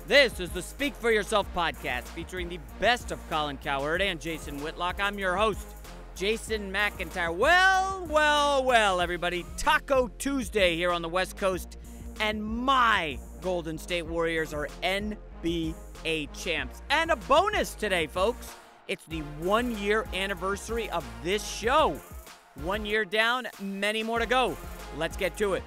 This is the Speak For Yourself podcast featuring the best of Colin Cowherd and Jason Whitlock. I'm your host, Jason McIntyre. Well, everybody. Taco Tuesday here on the West Coast, and my Golden State Warriors are NBA champs. And a bonus today, folks. It's the 1-year anniversary of this show. 1 year down, many more to go. Let's get to it.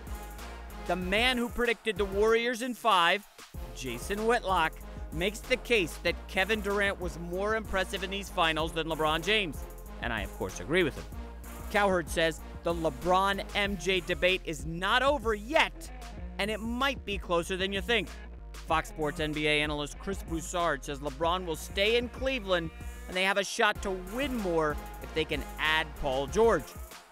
The man who predicted the Warriors in 5, Jason Whitlock, makes the case that Kevin Durant was more impressive in these finals than LeBron James. And I, of course, agree with him. Cowherd says the LeBron MJ debate is not over yet, and it might be closer than you think. Fox Sports NBA analyst Chris Broussard says LeBron will stay in Cleveland, and they have a shot to win more if they can add Paul George.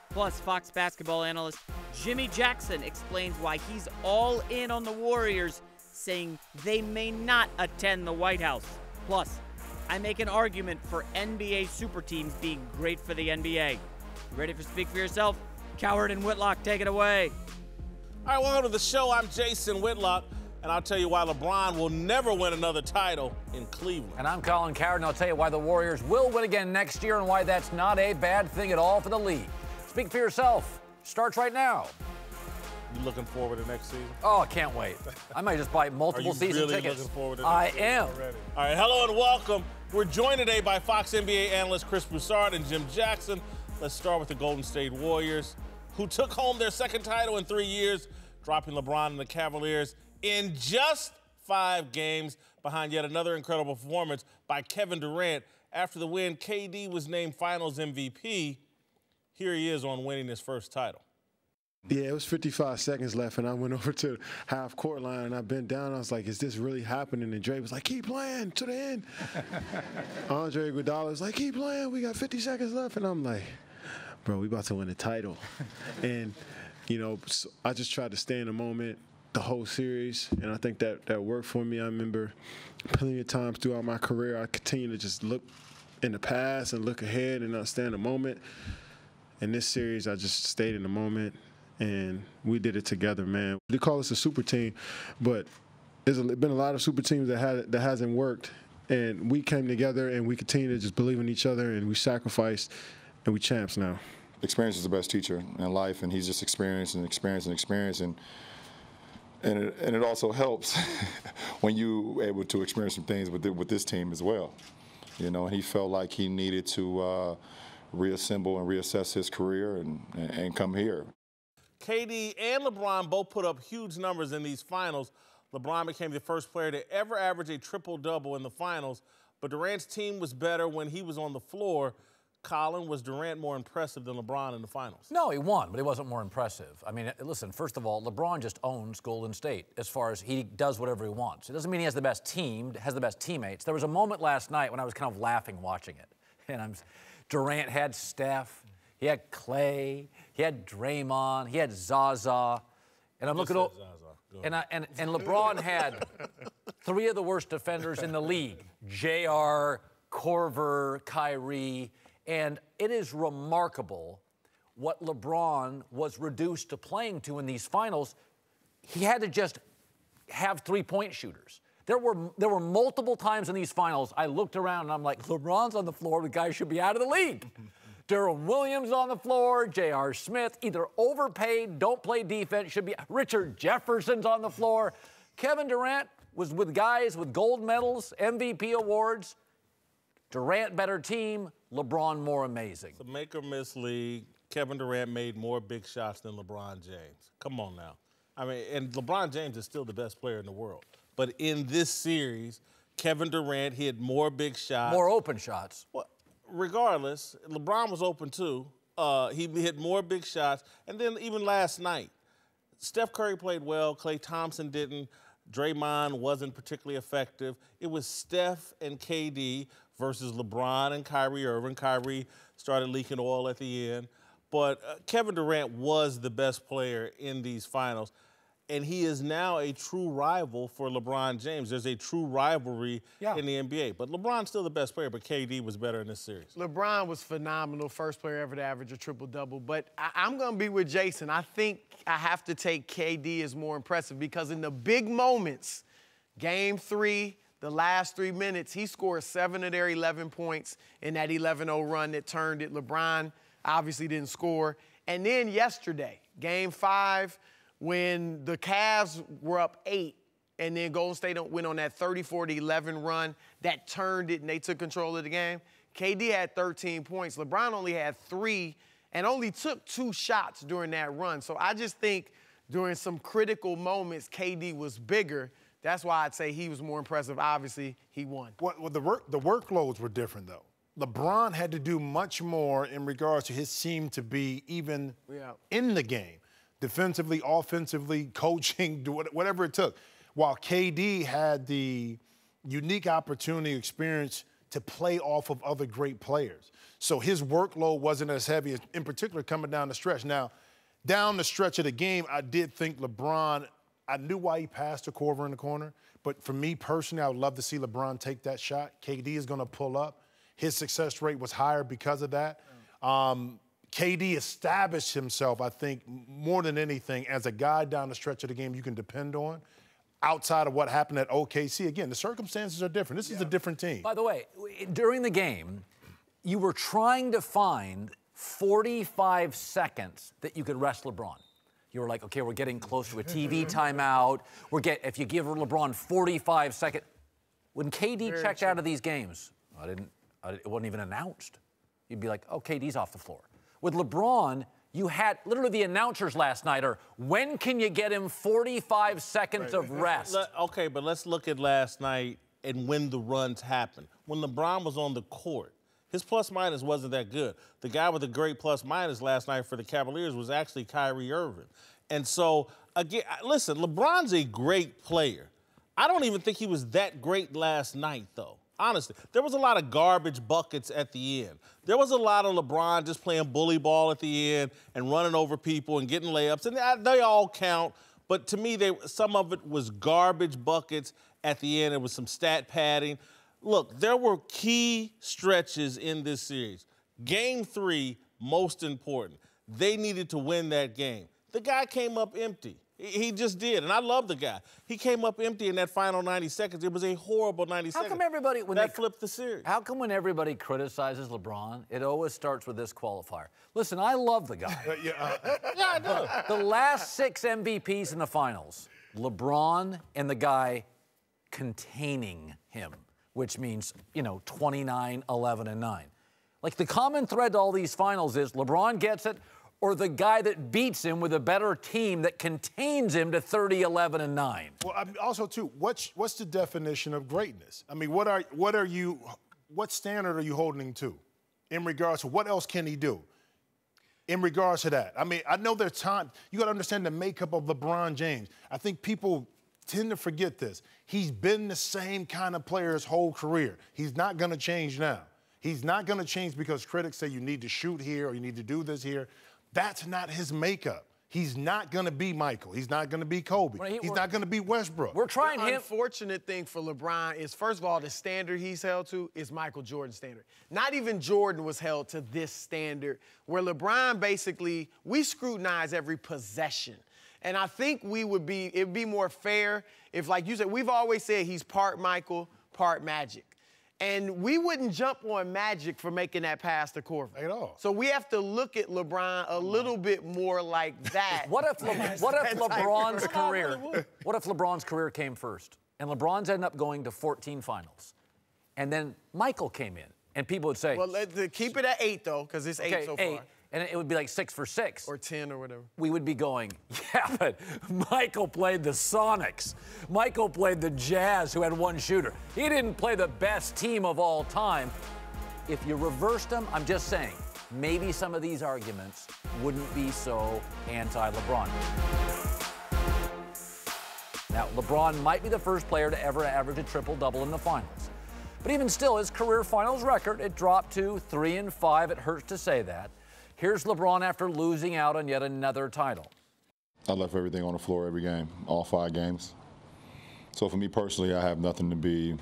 Plus, Fox basketball analyst Jimmy Jackson explains why he's all in on the Warriors, saying they may not attend the White House. Plus, I make an argument for NBA super teams being great for the NBA. You ready for Speak For Yourself? Cowherd and Whitlock, take it away. All right, welcome to the show. I'm Jason Whitlock, and I'll tell you why LeBron will never win another title in Cleveland. And I'm Colin Cowherd, and I'll tell you why the Warriors will win again next year and why that's not a bad thing at all for the league. Speak For Yourself starts right now. You looking forward to next season? Oh, I can't wait. I might just buy multiple season tickets. Are you really looking forward to I next season am. already? All right, hello and welcome. We're joined today by Fox NBA analyst Chris Broussard and Jim Jackson. Let's start with the Golden State Warriors, who took home their second title in 3 years, dropping LeBron and the Cavaliers in just 5 games behind yet another incredible performance by Kevin Durant. After the win, KD was named Finals MVP. Here he is on winning his first title. Yeah, it was 55 seconds left, and I went over to half-court line, and I bent down. I was like, is this really happening? And Dre was like, keep playing to the end. Andre Iguodala was like, keep playing. We got 50 seconds left. And I'm like, bro, we about to win the title. And, you know, so I just tried to stay in the moment the whole series, and I think that worked for me. I remember plenty of times throughout my career, I continued to just look in the past and look ahead and not stay in the moment. In this series, I just stayed in the moment, and we did it together, man. They call us a super team, but there's been a lot of super teams that hasn't worked, and we came together, and we continue to just believe in each other, and we sacrificed, and we champs now. Experience is the best teacher in life, and he's just experienced and experienced and experienced, and it also helps when you able to experience some things with this team as well. You know, and he felt like he needed to reassemble and reassess his career and come here. KD and LeBron both put up huge numbers in these finals. LeBron became the first player to ever average a triple-double in the finals, but Durant's team was better when he was on the floor. Colin, was Durant more impressive than LeBron in the finals? No, he won, but he wasn't more impressive. I mean, listen, first of all, LeBron just owns Golden State as far as he does whatever he wants. It doesn't mean he has the best team, has the best teammates. There was a moment last night when I was kind of laughing watching it, and Durant had Steph, he had Clay, he had Draymond, he had Zaza, and I'm looking over, and LeBron had 3 of the worst defenders in the league: JR, Korver, Kyrie, and it is remarkable what LeBron was reduced to playing to in these finals. He had to just have 3-point shooters. There were multiple times in these finals I looked around and I'm like, LeBron's on the floor, the guy should be out of the league. Deron Williams on the floor, J.R. Smith, either overpaid, don't play defense, should be. Richard Jefferson's on the floor. Kevin Durant was with guys with gold medals, MVP awards. Durant better team, LeBron more amazing. It's a make or miss league. Kevin Durant made more big shots than LeBron James. Come on now. I mean, and LeBron James is still the best player in the world. But in this series, Kevin Durant hit more big shots. More open shots. Well, regardless, LeBron was open too. He hit more big shots. And then even last night, Steph Curry played well. Klay Thompson didn't. Draymond wasn't particularly effective. It was Steph and KD versus LeBron and Kyrie Irving. Kyrie started leaking oil at the end. But Kevin Durant was the best player in these finals. And he is now a true rival for LeBron James. There's a true rivalry in the NBA. But LeBron's still the best player, but KD was better in this series. LeBron was phenomenal, first player ever to average a triple-double. But I'm going to be with Jason. I think I have to take KD as more impressive because in the big moments, Game 3, the last 3 minutes, he scored 7 of their 11 points in that 11-0 run that turned it. LeBron obviously didn't score. And then yesterday, Game 5, when the Cavs were up 8, and then Golden State went on that 34-11 run that turned it and they took control of the game. KD had 13 points. LeBron only had 3 and only took 2 shots during that run. So I just think during some critical moments, KD was bigger. That's why I'd say he was more impressive. Obviously, he won. Well, the workloads were different, though. LeBron had to do much more in regards to his team to be even in the game, defensively, offensively, coaching, whatever it took. While KD had the unique opportunity, experience to play off of other great players. So his workload wasn't as heavy, in particular coming down the stretch. Now, down the stretch of the game, I did think LeBron, I knew why he passed to Korver in the corner, but for me personally, I would love to see LeBron take that shot. KD is going to pull up. His success rate was higher because of that. KD established himself, I think, more than anything, as a guy down the stretch of the game you can depend on. Outside of what happened at OKC, again, the circumstances are different. This is a different team. By the way, during the game, you were trying to find 45 seconds that you could rest LeBron. You were like, okay, we're getting close to a TV timeout. If you give LeBron 45 seconds. When KD checked out of these games, it wasn't even announced. You'd be like, oh, KD's off the floor. With LeBron, you had literally the announcers last night are, when can you get him 45 seconds of rest? Okay, but let's look at last night and when the runs happened. When LeBron was on the court, his plus-minus wasn't that good. The guy with the great plus-minus last night for the Cavaliers was actually Kyrie Irving. And so, again, listen, LeBron's a great player. I don't even think he was that great last night, though. Honestly, there was a lot of garbage buckets at the end. There was a lot of LeBron just playing bully ball at the end and running over people and getting layups, and they all count. But to me, some of it was garbage buckets at the end. It was some stat padding. Look, there were key stretches in this series. Game 3, most important. They needed to win that game. The guy came up empty. He just did, and I love the guy. He came up empty in that final 90 seconds. It was a horrible 90 seconds. How come everybody, when flipped the series? How come when everybody criticizes LeBron, it always starts with this qualifier? Listen, I love the guy. Yeah, I do. The last 6 MVPs in the finals, LeBron and the guy containing him, which means, 29, 11, and 9. Like, the common thread to all these finals is LeBron gets it, or the guy that beats him with a better team that contains him to 30, 11, and 9. Well, also, too, what's the definition of greatness? I mean, what standard are you holding to in regards to what else can he do in regards to that? I mean, I know there's time. You got to understand the makeup of LeBron James. I think people tend to forget this. He's been the same kind of player his whole career. He's not going to change now. He's not going to change because critics say you need to shoot here or you need to do this here. That's not his makeup. He's not going to be Michael. He's not going to be Kobe. He's not going to be Westbrook. The unfortunate thing for LeBron is, first of all, the standard he's held to is Michael Jordan's standard. Not even Jordan was held to this standard, where LeBron basically, we scrutinize every possession. And I think it'd be more fair if, like you said, we've always said he's part Michael, part Magic. And we wouldn't jump on Magic for making that pass to Korver. At all. So we have to look at LeBron a little bit more like that. What if LeBron's career came first, and LeBron's ended up going to 14 finals, and then Michael came in, and people would say, well, keep it at 8 though, because it's 8 so far. And it would be like 6 for 6. Or 10 or whatever. We would be going, yeah, but Michael played the Sonics. Michael played the Jazz, who had 1 shooter. He didn't play the best team of all time. If you reversed them, I'm just saying, maybe some of these arguments wouldn't be so anti-LeBron. Now, LeBron might be the first player to ever average a triple-double in the finals. But even still, his career finals record, it dropped to 3-5. It hurts to say that. Here's LeBron after losing out on yet another title. I left everything on the floor every game, all 5 games. So for me personally, I have nothing to be,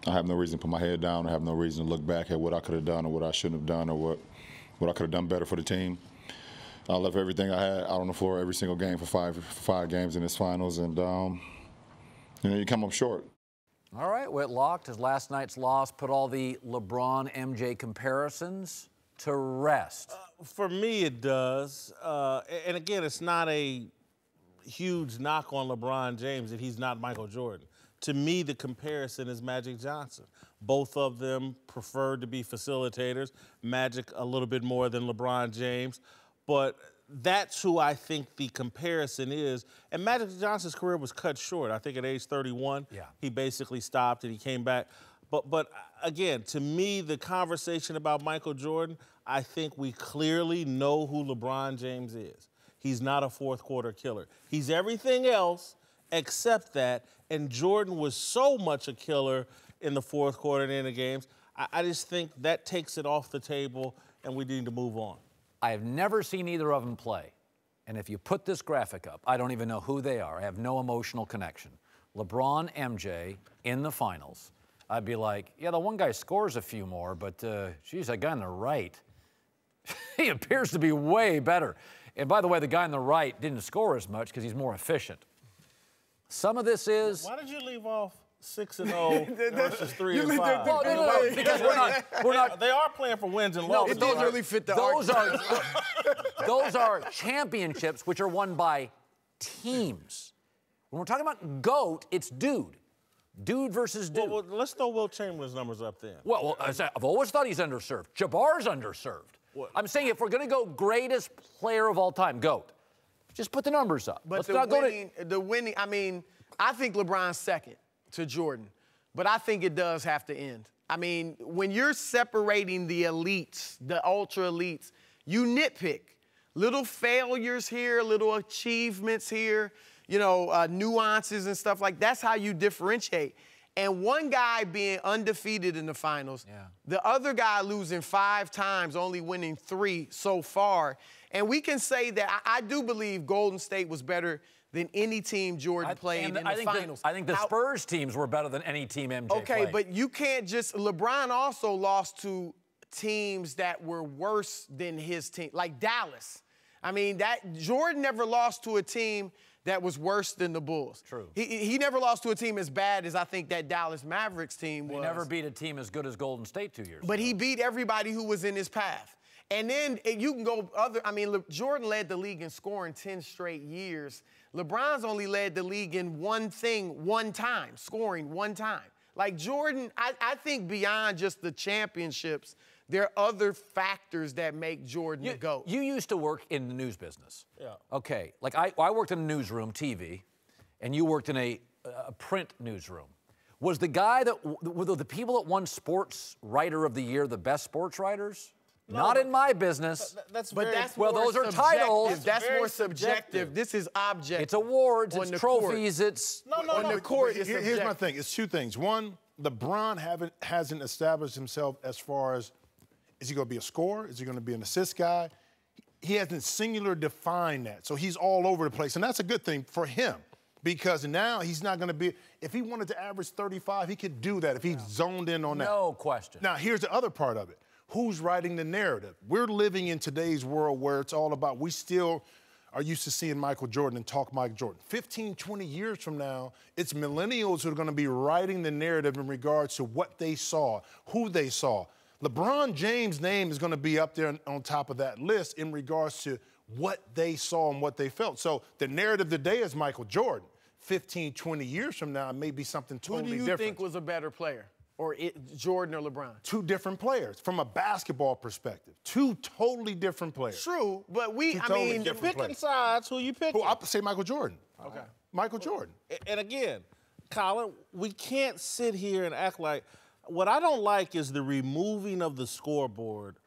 I have no reason to put my head down. I have no reason to look back at what I could have done or what I shouldn't have done or what I could have done better for the team. I left everything I had out on the floor every single game for five games in this finals, and You come up short. All right, Whitlock, does last night's loss put all the LeBron MJ comparisons to rest? For me, it does. And again, it's not a huge knock on LeBron James that he's not Michael Jordan. To me, the comparison is Magic Johnson. Both of them preferred to be facilitators. Magic a little bit more than LeBron James. But that's who I think the comparison is. And Magic Johnson's career was cut short. I think at age 31, he basically stopped and he came back. But again, to me, the conversation about Michael Jordan, I think we clearly know who LeBron James is. He's not a fourth-quarter killer. He's everything else except that, and Jordan was so much a killer in the fourth quarter and in the games. I just think that takes it off the table, and we need to move on. I have never seen either of them play. And if you put this graphic up, I don't even know who they are. I have no emotional connection. LeBron, MJ in the finals. I'd be like, yeah, the one guy scores a few more, but geez, that guy on the right, he appears to be way better. And by the way, the guy on the right didn't score as much because he's more efficient. Some of this is... Why did you leave off 6-0 versus 3-5? Well, no, because we're not. They are playing for wins and No, losses. It doesn't really fit the those are championships which are won by teams. When we're talking about GOAT, it's dude. Dude versus dude. Well, let's throw Wilt Chamberlain's numbers up then. Well, I've always thought he's underserved. Jabbar's underserved. What? I'm saying if we're going to go greatest player of all time, GOAT, just put the numbers up. But Let's winning, I mean, I think LeBron's second to Jordan, but I think it does have to end. I mean, when you're separating the elites, the ultra elites, you nitpick. Little failures here, little achievements here, you know, nuances and stuff like that. That's how you differentiate. And one guy being undefeated in the finals, the other guy losing 5 times, only winning 3 so far. And we can say that I do believe Golden State was better than any team Jordan played in the finals. I think the Spurs teams were better than any team MJ played. Okay, but you can't just... LeBron also lost to teams that were worse than his team, like Dallas. I mean, Jordan never lost to a team that was worse than the Bulls. True. He never lost to a team as bad as I think that Dallas Mavericks team was. He never beat a team as good as Golden State 2 years ago. But he beat everybody who was in his path. And then you can go Jordan led the league in scoring 10 straight years. LeBron's only led the league in one time, scoring one time. Like Jordan, I think beyond just the championships, there are other factors that make Jordan the GOAT. You used to work in the news business. Yeah. Okay, like I worked in a newsroom, TV, and you worked in a print newsroom. Was the guy were the people that won Sports Writer of the Year the best sports writers? No, Not in my business. That's well, those are titles. That's more subjective. This is objective. It's awards, it's trophies, court. it's... On the court, it's Here's my thing. It's 2 things. One, LeBron hasn't established himself as far as, is he going to be a scorer? Is he going to be an assist guy? He hasn't singular defined that. So he's all over the place. And that's a good thing for him because now he's not going to be, if he wanted to average 35, he could do that if he zoned in on that. No question. Now, here's the other part of it. Who's writing the narrative? We're living in today's world where it's all about, we still are used to seeing Michael Jordan and talk Michael Jordan. 15, 20 years from now, it's millennials who are going to be writing the narrative in regards to what they saw, who they saw. LeBron James' name is going to be up there on top of that list in regards to what they saw and what they felt. So the narrative today is Michael Jordan. 15, 20 years from now, it may be something totally different. Who do you think was a better player? Or Jordan or LeBron? 2 different players from a basketball perspective. 2 totally different players. True, but you're picking sides. Who you picking? I'll say Michael Jordan. Okay. Michael Jordan. And again, Colin, we can't sit here and act like... What I don't like is the removing of the scoreboard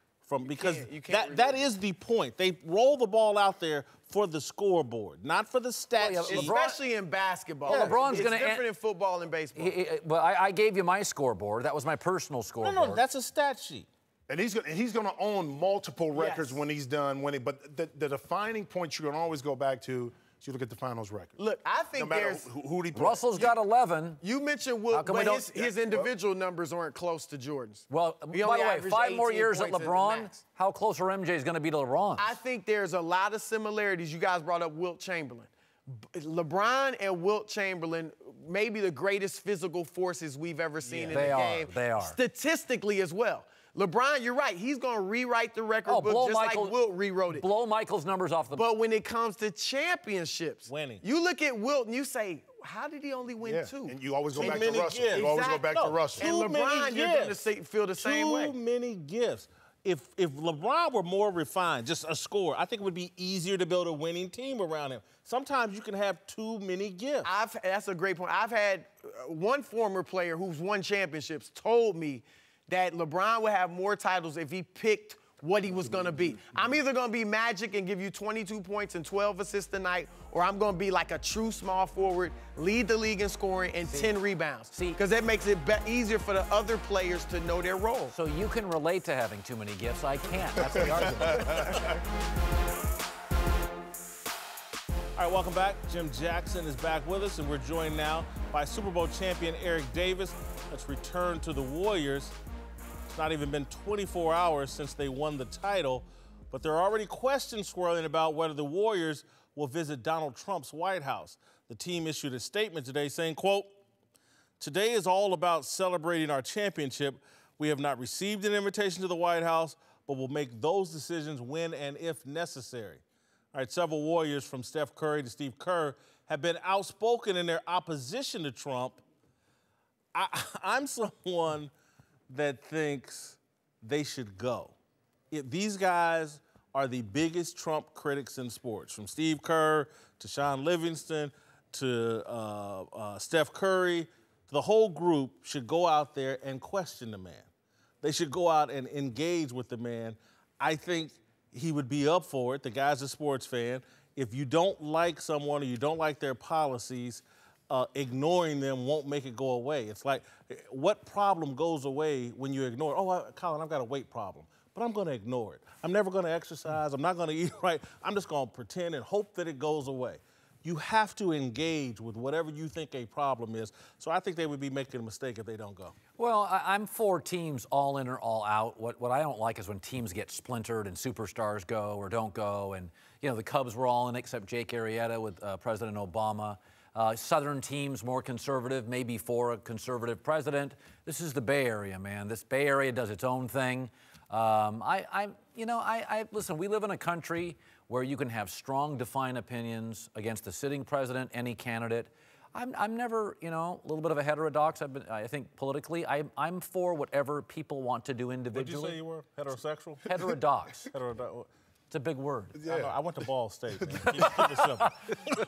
because that is the point. They roll the ball out there for the scoreboard, not for the stat sheet. Especially in basketball. Yeah, LeBron's going to... It's different in football and baseball. Well, I gave you my scoreboard. That was my personal scoreboard. No, that's a stat sheet. And he's going to own multiple records when he's done winning. But the defining point you're going to always go back to is you look at the finals record. Look, I think no there's... Who he play. Russell's got 11. You mentioned Wilt, but his individual numbers aren't close to Jordan's. Well, by the way, 5 more years at LeBron, how close are MJ is going to be to LeBron? I think there's a lot of similarities. You guys brought up Wilt Chamberlain. LeBron and Wilt Chamberlain, maybe the greatest physical forces we've ever seen in the game. They are. Statistically as well. LeBron, you're right. He's going to rewrite the record book just like Wilt rewrote it. Blow Michael's numbers off the... But when it comes to championships, winning, you look at Wilt and you say, how did he only win 2? And you always go back to Russell. You always go back to Russell. And LeBron, you're going to feel the same way. Too many gifts. If LeBron were more refined, just a scorer, I think it would be easier to build a winning team around him. Sometimes you can have too many gifts. That's a great point. I've had one former player who's won championships told me that LeBron would have more titles if he picked what he was going to be. I'm either going to be Magic and give you 22 points and 12 assists a night, or I'm going to be like a true small forward, lead the league in scoring and 10 rebounds. Because that makes it easier for the other players to know their role. So you can relate to having too many gifts. I can't. That's the argument. All right, welcome back. Jim Jackson is back with us, and we're joined now by Super Bowl champion Eric Davis. Let's return to the Warriors. It's not even been 24 hours since they won the title, but there are already questions swirling about whether the Warriors will visit Donald Trump's White House. The team issued a statement today saying, quote, "Today is all about celebrating our championship. We have not received an invitation to the White House, but we'll make those decisions when and if necessary." All right, several Warriors from Steph Curry to Steve Kerr have been outspoken in their opposition to Trump. I'm someone that thinks they should go. These guys are the biggest Trump critics in sports, from Steve Kerr to Sean Livingston to Steph Curry. The whole group should go out there and question the man. They should go out and engage with the man. I think he would be up for it. The guy's a sports fan. If you don't like someone or you don't like their policies, ignoring them won't make it go away. It's like, what problem goes away when you ignore it? Oh, Colin, I've got a weight problem, but I'm going to ignore it. I'm never going to exercise. I'm not going to eat right. I'm just going to pretend and hope that it goes away. You have to engage with whatever you think a problem is. So I think they would be making a mistake if they don't go. Well, I'm for teams all in or all out. What I don't like is when teams get splintered and superstars go or don't go. And, you know, the Cubs were all in except Jake Arrieta with President Obama. Southern teams more conservative, maybe for a conservative president. This is the Bay Area, man. This Bay Area does its own thing. Listen, we live in a country where you can have strong, defined opinions against the sitting president, any candidate. I'm never, a little bit of a heterodox. I think politically, I'm for whatever people want to do individually. What did you say you were? Heterosexual? Heterodox. Heterodox. It's a big word. Yeah. I went to Ball State, man. Keep it simple.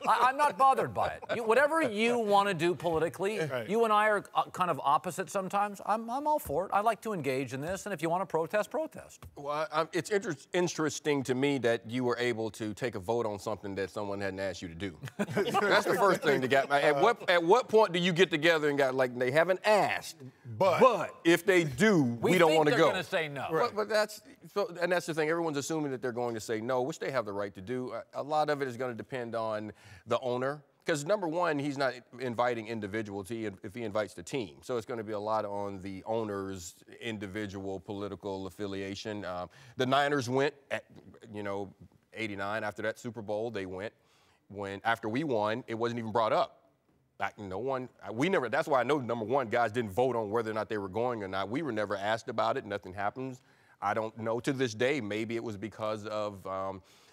I'm not bothered by it. Whatever you want to do politically, right. You and I are kind of opposite sometimes. I'm all for it. I like to engage in this, and if you want to protest, protest. Well, it's interesting to me that you were able to take a vote on something that someone hadn't asked you to do. That's the first thing to get. At what point do you get together and got, like, they haven't asked, but if they do, we don't want to go. They're going to say no. Right. But that's the thing. Everyone's assuming that they're going to say no, which they have the right to do. A lot of it is going to depend on the owner. Because, number one, he's not inviting individuals if he invites the team. So it's going to be a lot on the owner's individual political affiliation. The Niners went at, 89. After that Super Bowl, they went. After we won, it wasn't even brought up. That's why I know, number one, guys didn't vote on whether or not they were going or not. We were never asked about it. Nothing happens. I don't know to this day. Maybe it was because of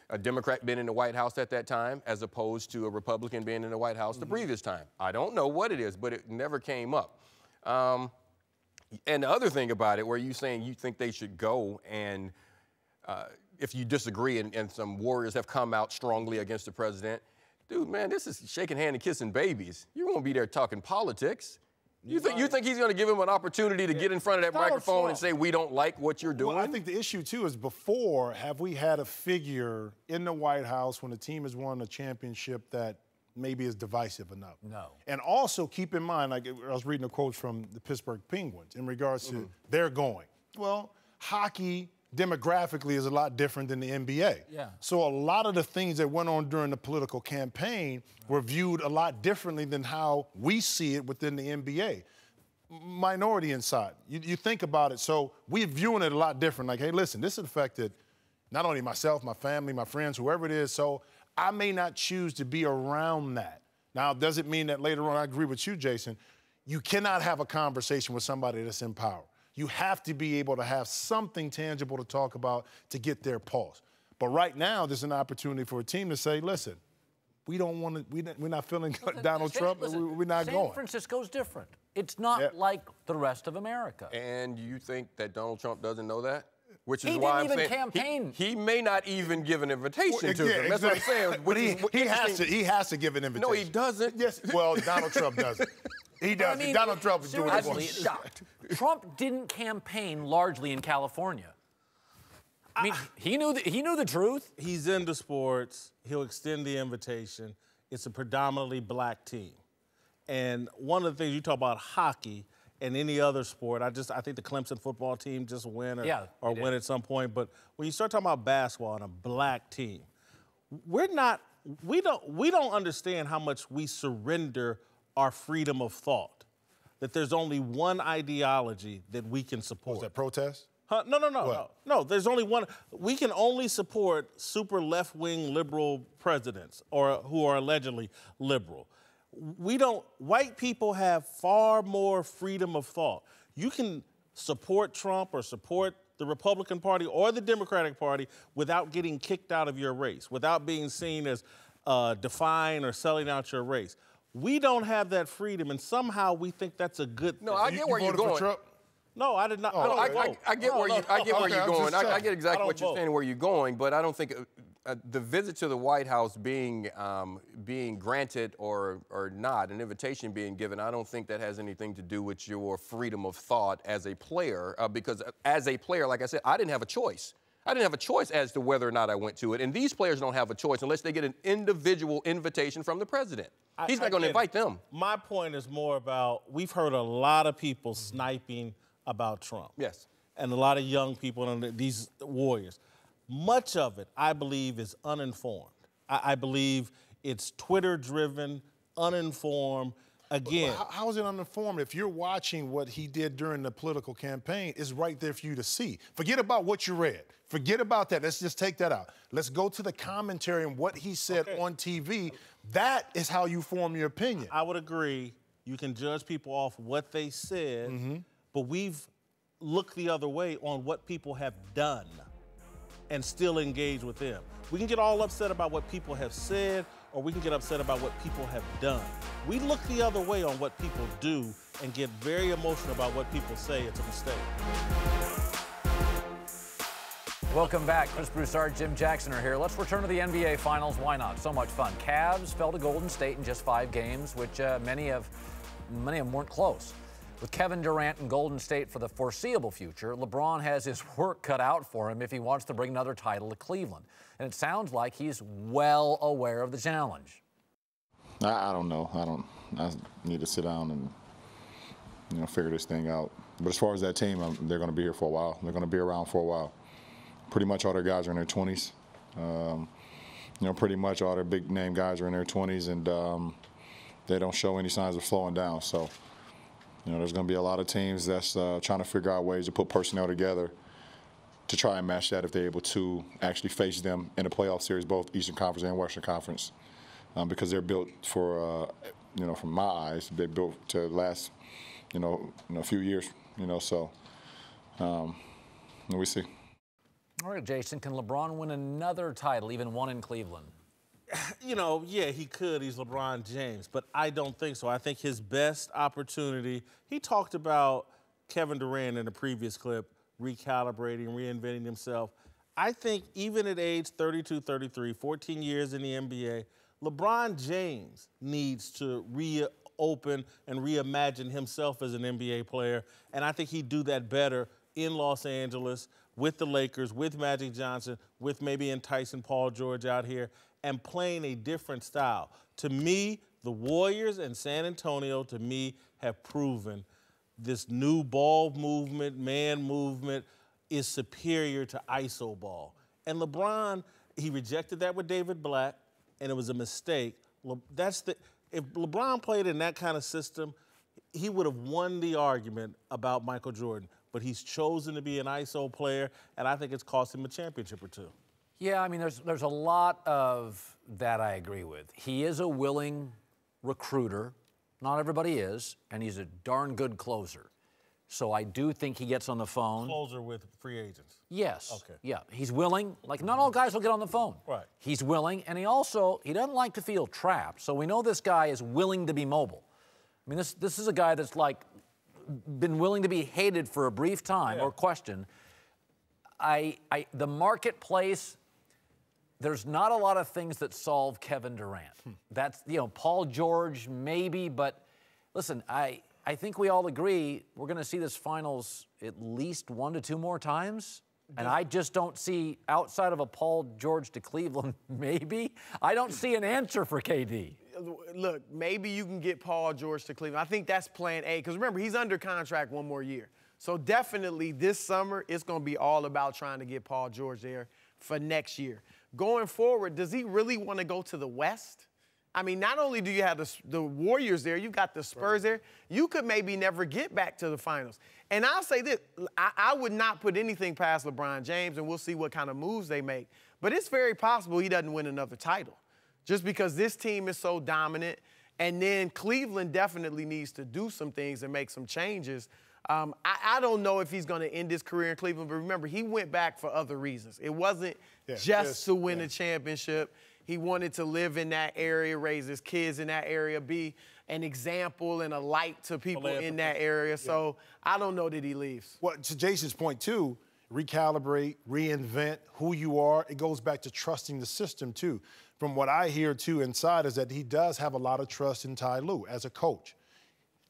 a Democrat being in the White House at that time as opposed to a Republican being in the White House the previous time. I don't know what it is, but it never came up. And the other thing about it, where you're saying you think they should go, and if you disagree and some warriors have come out strongly against the president, dude, man, this is shaking hand and kissing babies. You won't be there talking politics. You think he's going to give him an opportunity to get in front of that microphone and say, we don't like what you're doing? Well, I think the issue, too, is before, have we had a figure in the White House when a team has won a championship that maybe is divisive enough? No. And also keep in mind, like I was reading a quote from the Pittsburgh Penguins in regards to their going. Well, hockey demographically is a lot different than the NBA. Yeah. So a lot of the things that went on during the political campaign were viewed a lot differently than how we see it within the NBA. Minority inside. You think about it. So we're viewing it a lot different. Like, hey, listen, this affected not only myself, my family, my friends, whoever it is. So I may not choose to be around that. Now, it doesn't mean that later on, I agree with you, Jason, you cannot have a conversation with somebody that's in power. You have to be able to have something tangible to talk about to get their pulse. But right now, there's an opportunity for a team to say, listen, we don't want to, we're not feeling Donald Trump, we're not going. San Francisco's different. It's not like the rest of America. And you think that Donald Trump doesn't know that? Which is He why didn't I'm even saying campaign. he may not even give an invitation to them. That's what I'm saying. But he has to give an invitation. No, he doesn't. Yes. Well, Donald Trump doesn't. He does. I mean, Donald Trump is doing what he seriously, wants. shocked. Trump didn't campaign largely in California. I mean, he knew the truth. He's into sports. He'll extend the invitation. It's a predominantly black team. And one of the things you talk about hockey and any other sport, I think the Clemson football team just win or win at some point. But when you start talking about basketball and a black team, we don't understand how much we surrender our freedom of thought. That there's only one ideology that we can support. Was that protest? No. There's only one. We can only support super left-wing liberal presidents or who are allegedly liberal. White people have far more freedom of thought. You can support Trump or support the Republican Party or the Democratic Party without getting kicked out of your race, without being seen as defying or selling out your race. We don't have that freedom, and somehow we think that's a good thing. No, I get where you're going. For Trump? No, I did not. No, I get where you're going. I get exactly what you're saying, where you're going, but I don't think the visit to the White House being granted or not, an invitation being given, I don't think that has anything to do with your freedom of thought as a player, because as a player, like I said, I didn't have a choice. I didn't have a choice as to whether or not I went to it, and these players don't have a choice unless they get an individual invitation from the president. He's not going to invite them. My point is more about, we've heard a lot of people sniping about Trump. Yes. And a lot of young people and these warriors. Much of it, I believe, is uninformed. I believe it's Twitter-driven, uninformed. Again. How is it uninformed? If you're watching what he did during the political campaign, it's right there for you to see. Forget about what you read. Forget about that. Let's just take that out. Let's go to the commentary and what he said on TV. That is how you form your opinion. I would agree. You can judge people off what they said, but we've looked the other way on what people have done and still engage with them. We can get all upset about what people have said, or we can get upset about what people have done. We look the other way on what people do and get very emotional about what people say it's a mistake. Welcome back. Chris Broussard, Jim Jackson are here. Let's return to the NBA Finals. Why not? So much fun. Cavs fell to Golden State in just 5 games, which many of them weren't close. With Kevin Durant in Golden State for the foreseeable future, LeBron has his work cut out for him if he wants to bring another title to Cleveland. And it sounds like he's well aware of the challenge. I don't know. I need to sit down and figure this thing out. But as far as that team, they're going to be here for a while. They're going to be around for a while. Pretty much all their guys are in their 20s. Pretty much all their big name guys are in their 20s, and they don't show any signs of slowing down. So, there's going to be a lot of teams that's trying to figure out ways to put personnel together to try and match that if they're able to actually face them in a playoff series, both Eastern Conference and Western Conference, because they're built for, from my eyes, they're built to last, a few years, so we see. All right, Jason, can LeBron win another title, even one in Cleveland? Yeah, he could. He's LeBron James, but I don't think so. I think his best opportunity, he talked about Kevin Durant in the previous clip, recalibrating, reinventing himself. I think even at age 32, 33, 14 years in the NBA, LeBron James needs to reopen and reimagine himself as an NBA player, and I think he'd do that better in Los Angeles with the Lakers, with Magic Johnson, with maybe enticing Paul George out here, and playing a different style. To me, the Warriors and San Antonio, to me, have proven this new ball movement, man movement, is superior to iso ball. And LeBron, he rejected that with David Black, and it was a mistake. If LeBron played in that kind of system, he would have won the argument about Michael Jordan. But he's chosen to be an iso player, and I think it's cost him a championship or two. Yeah, I mean, there's a lot of that I agree with. He is a willing recruiter. Not everybody is, and he's a darn good closer. So I do think he gets on the phone. Closer with free agents. Yes. Okay. Yeah, he's willing. Like, not all guys will get on the phone. Right. He's willing, and he doesn't like to feel trapped. So we know this guy is willing to be mobile. I mean, this is a guy that's, like, been willing to be hated for a brief time or questioned. The marketplace, there's not a lot of things that solve Kevin Durant. That's, Paul George maybe, but listen, I think we all agree we're going to see this finals at least 1 to 2 more times. And I just don't see, outside of a Paul George to Cleveland, maybe, I don't see an answer for KD. Look, maybe you can get Paul George to Cleveland. I think that's plan A, because remember, he's under contract 1 more year. So definitely this summer, it's going to be all about trying to get Paul George there for next year. Going forward, does he really want to go to the West? I mean, not only do you have the Warriors there, you've got the Spurs there. You could maybe never get back to the finals. And I'll say this, I would not put anything past LeBron James, and we'll see what kind of moves they make. But it's very possible he doesn't win another title just because this team is so dominant. And then Cleveland definitely needs to do some things and make some changes. I don't know if he's going to end his career in Cleveland, but remember, he went back for other reasons. It wasn't just to win a championship. He wanted to live in that area, raise his kids in that area, be an example and a light to people in that area. So I don't know that he leaves. Well, to Jason's point, too, recalibrate, reinvent who you are. It goes back to trusting the system, too. From what I hear, too, inside is that he does have a lot of trust in Ty Lue as a coach.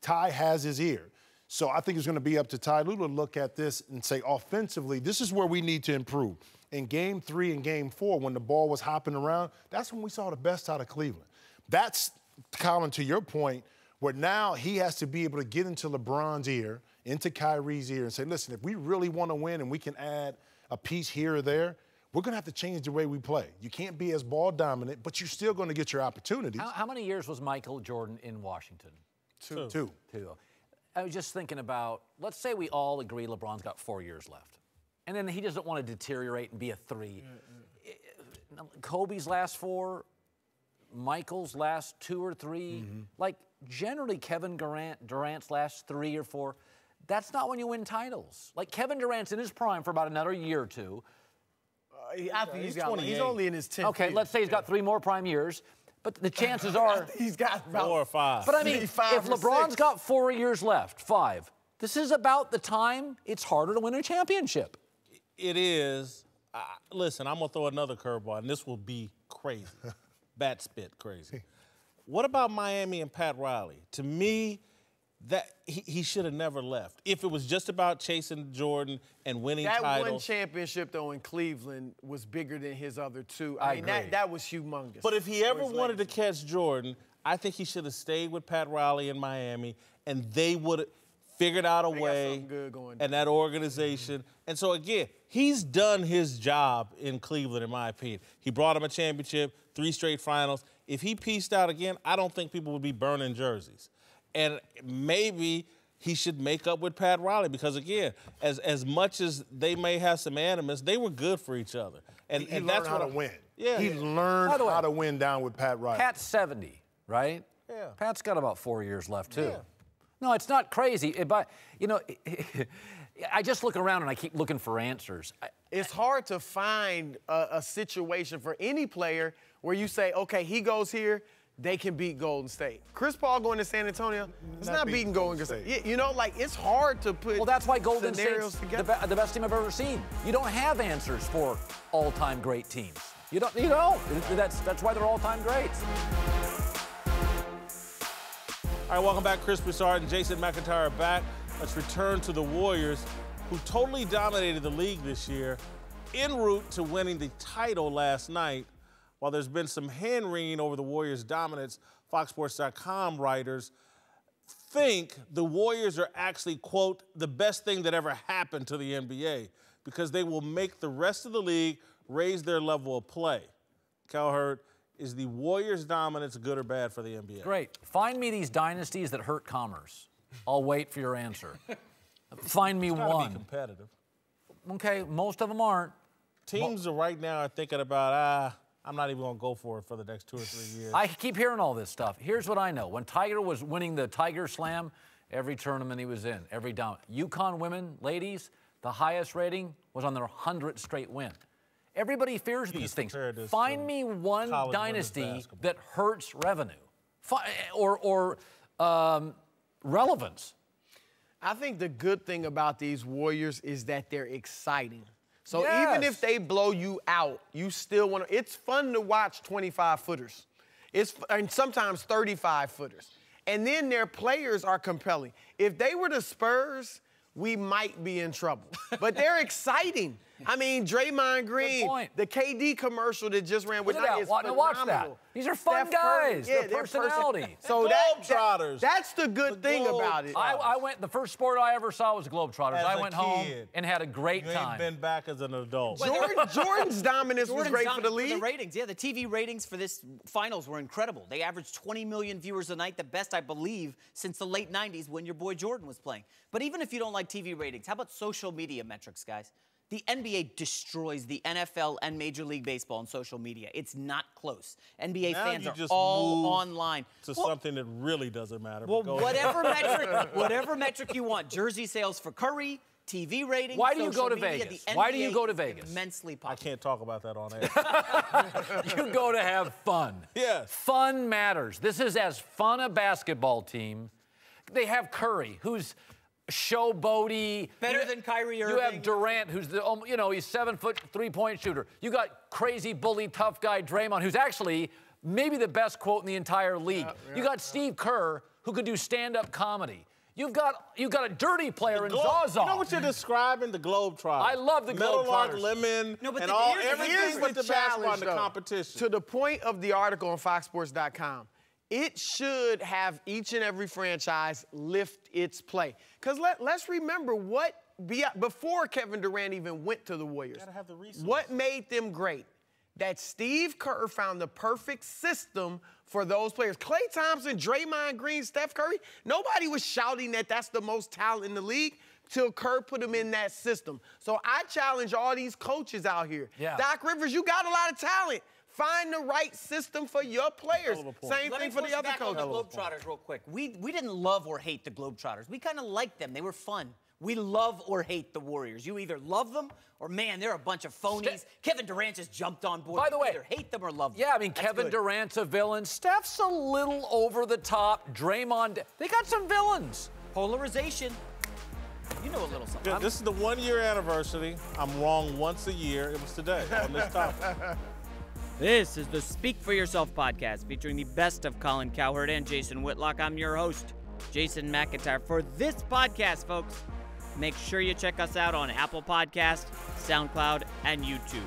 Ty has his ear. So I think it's going to be up to Ty Lue to look at this and say, offensively, this is where we need to improve. In Game 3 and Game 4, when the ball was hopping around, that's when we saw the best out of Cleveland. That's, Colin, to your point, where now he has to be able to get into LeBron's ear, into Kyrie's ear, and say, listen, if we really want to win and we can add a piece here or there, we're going to have to change the way we play. You can't be as ball dominant, but you're still going to get your opportunities. How many years was Michael Jordan in Washington? Two. I was just thinking about, let's say we all agree LeBron's got 4 years left. And then he doesn't want to deteriorate and be a 3. Kobe's last 4, Michael's last 2 or 3. Like, generally, Kevin Durant's last 3 or 4, that's not when you win titles. Like, Kevin Durant's in his prime for about another year or 2. I think he's only in his 10th Okay, year. let's say he's got 3 more prime years. But the chances are he's got about 4 or 5. But I mean, if LeBron's got 4 years left, 5, this is about the time it's harder to win a championship. It is. Listen, I'm going to throw another curveball, and this will be crazy. Bat spit crazy. What about Miami and Pat Riley? To me, that he should have never left. If it was just about chasing Jordan and winning titles. That one championship, though, in Cleveland was bigger than his other 2. I mean, that was humongous. But if he ever wanted to catch Jordan, I think he should have stayed with Pat Riley in Miami, and they would have figured out a way, and that organization. And so, again, he's done his job in Cleveland, in my opinion. He brought him a championship, 3 straight finals. If he pieced out again, I don't think people would be burning jerseys. And maybe he should make up with Pat Riley because, again, as much as they may have some animus, they were good for each other. And he that's learned how to win. Yeah. He learned how to win down with Pat Riley. Pat's 70, right? Yeah. Pat's got about 4 years left, too. Yeah. No, it's not crazy. But, I just look around and I keep looking for answers. It's hard to find a situation for any player where you say, okay, he goes here, they can beat Golden State. Chris Paul going to San Antonio, it's not beating Golden State. It's hard to put Well, that's why Golden State's together. the best team I've ever seen. You don't have answers for all-time great teams. You don't. That's why they're all-time greats. All right, welcome back. Chris Broussard and Jason McIntyre are back. Let's return to the Warriors, who totally dominated the league this year, en route to winning the title last night. While there's been some hand-wringing over the Warriors' dominance, FoxSports.com writers think the Warriors are actually, quote, the best thing that ever happened to the NBA because they will make the rest of the league raise their level of play. Cowherd, is the Warriors' dominance good or bad for the NBA? Great. Find me these dynasties that hurt commerce. I'll wait for your answer. Find me It's gotta one. be competitive. Okay, most of them aren't. Teams right now are thinking about, I'm not even going to go for it for the next 2 or 3 years. I keep hearing all this stuff. Here's what I know. When Tiger was winning the Tiger Slam, every tournament he was in, every down. UConn women, ladies, the highest rating was on their 100th straight win. Everybody fears these things. Find me one dynasty that hurts revenue or relevance. I think the good thing about these Warriors is that they're exciting. So even if they blow you out, you still want to. It's fun to watch 25-footers. And sometimes 35-footers. And then their players are compelling. If they were the Spurs, we might be in trouble. But they're exciting. I mean, Draymond Green, the KD commercial that just ran with is phenomenal. Watch that. These are fun guys. Their personality. So Globetrotters. That's the good thing about it. I went, the first sport I ever saw was Globetrotters. I went home and had a great time. You ain't been back as an adult. Jordan's dominance was great for the league. The ratings, the TV ratings for this finals were incredible. They averaged 20 million viewers a night, the best, I believe, since the late 90s when your boy Jordan was playing. But even if you don't like TV ratings, how about social media metrics, guys? The NBA destroys the NFL and Major League Baseball on social media. It's not close. NBA fans are all online. To something that really doesn't matter. Well, whatever metric you want. Jersey sales for Curry, TV ratings. Why do you go to Vegas? Why do you go to Vegas? Immensely popular. I can't talk about that on air. You go to have fun. Yes. Fun matters. This is as fun a basketball team. They have Curry, who's showboaty. Better than Kyrie Irving. You have Durant, who's he's 7-foot three-point shooter. You got crazy bully tough guy Draymond, who's actually maybe the best quote in the entire league. You got Steve Kerr, who could do stand-up comedy. You've got a dirty player in Zaza. You know what you're describing? The Globetrotters. I love the Globetrotters. Lemon, no, but and here's but the basketball and the though. competition. To the point of the article on FoxSports.com, it should have each and every franchise lift its play. Because let's remember before Kevin Durant even went to the Warriors, have the resources. What made them great? That Steve Kerr found the perfect system for those players. Klay Thompson, Draymond Green, Steph Curry, nobody was shouting that that's the most talent in the league till Kerr put them in that system. So I challenge all these coaches out here. Yeah. Doc Rivers, you got a lot of talent. Find the right system for your players. Same thing for the other coaches. Let me push back on the Globetrotters real quick. We didn't love or hate the Globetrotters. We kind of liked them. They were fun. We love or hate the Warriors. You either love them or, man, they're a bunch of phonies. Kevin Durant just jumped on board. By the way, either hate them or love them. Yeah, I mean, Kevin Durant's a villain. Steph's a little over the top. Draymond, they got some villains. Polarization. You know a little something. Yeah, this is the 1-year anniversary. I'm wrong once a year. It was today on this topic. This is the Speak for Yourself podcast featuring the best of Colin Cowherd and Jason Whitlock. I'm your host, Jason McIntyre. For this podcast, folks, make sure you check us out on Apple Podcasts, SoundCloud, and YouTube.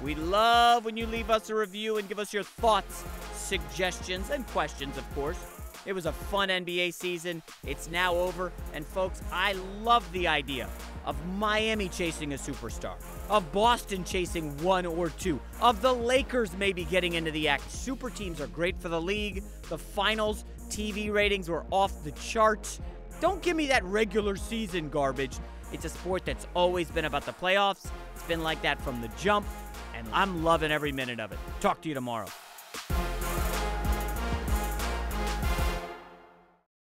We love when you leave us a review and give us your thoughts, suggestions, and questions, of course. It was a fun NBA season. It's now over. And, folks, I love the idea of Miami chasing a superstar, of Boston chasing one or two, of the Lakers maybe getting into the act. Super teams are great for the league. The finals, TV ratings were off the charts. Don't give me that regular season garbage. It's a sport that's always been about the playoffs. It's been like that from the jump, and I'm loving every minute of it. Talk to you tomorrow.